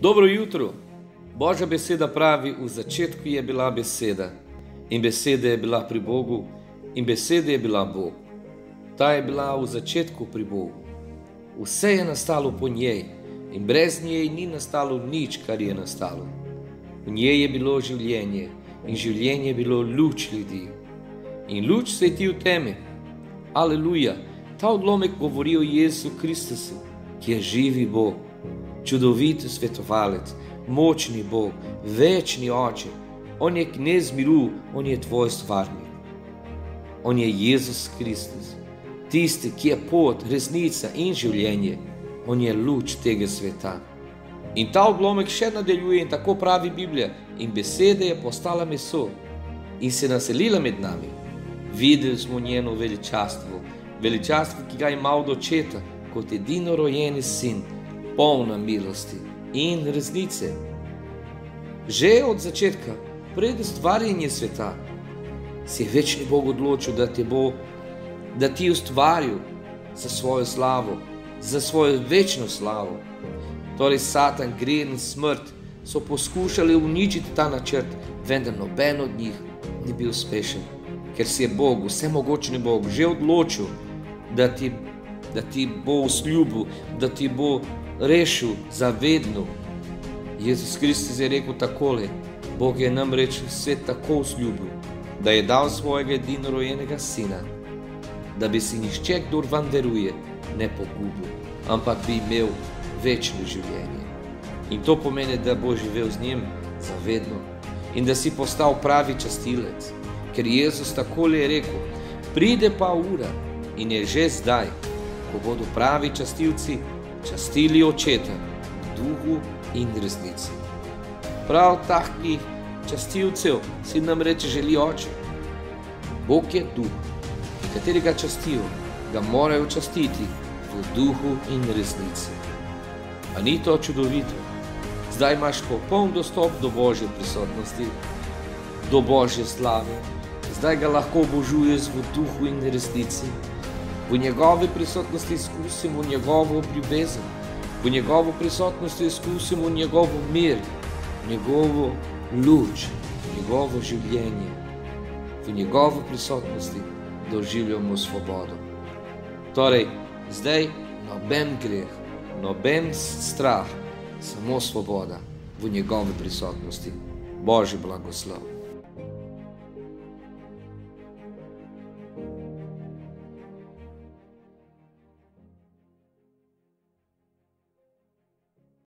Dobro jutro. Božja beseda pravi, v začetku je bila beseda in beseda je bila pri Bogu in beseda je bila Bog. Ta je bila v začetku pri Bogu. Vse je nastalo po njej in brez nje ni nastalo nič, kar je nastalo. V njej je bilo življenje in življenje je bilo luč ljudi. In luč sveti v temi. Aleluja. Ta odlomek govori o Jezu Kristusu, ki je živi Bog, čudoviti svetovalec, močni Bog, večni Oče. On je knez miru, on je tvoj stvarnik. On je Jezus Kristus, tisti, ki je pot, resnica in življenje. On je luč tega sveta. In ta odlomek še nadaljuje in tako pravi Biblija. In beseda je postala meso in se naselila med nami. Videli smo njeno veličastvo, veličastvo, ki ga ima od Očeta, kot edino rojeni sin, polna milosti in resnice. Že od začetka, pred ustvarjanjem sveta, si je večni Bog odločil, da ti ustvaril za svojo slavo, za svojo večno slavo. Torej Satan, greh in smrt so poskušali uničiti ta načrt, vendar noben od njih ni bil uspešen, ker si je Bog, vsemogočni Bog, že odločil, da ti bo vzljubil, da ti bo rešil zavedno. Jezus Kristus je rekel takole: Bog je namreč svet tako vzljubil, da je dal svojega edinorojenega sina, da bi si nihče, kdor vam veruje, ne pogubil, ampak bi imel večno življenje. In to pomeni, da bo živel z njim zavedno in da si postal pravi častilec. Ker Jezus takole je rekel: pride pa ura in je že zdaj, ko bodo pravi častilci častili Očeta v duhu in resnici. Prav takih častilcev si namreč želi Oče. Bog je duh, katerega častijo, ga morajo častiti v duhu in resnici. A ni to čudovito? Zdaj imaš popoln dostop do Božje prisotnosti, do Božje slave. Zdaj ga lahko obožuješ v duhu in resnici. V njegovi prisotnosti izkusimo njegovo ljubezen, v njegovo prisotnosti izkusimo njegovo mir, njegovo luč, njegovo življenje. V njegovo prisotnosti doživljamo svobodo. Torej, zdaj noben greh, noben strah, samo svoboda v njegovi prisotnosti. Božji blagoslov.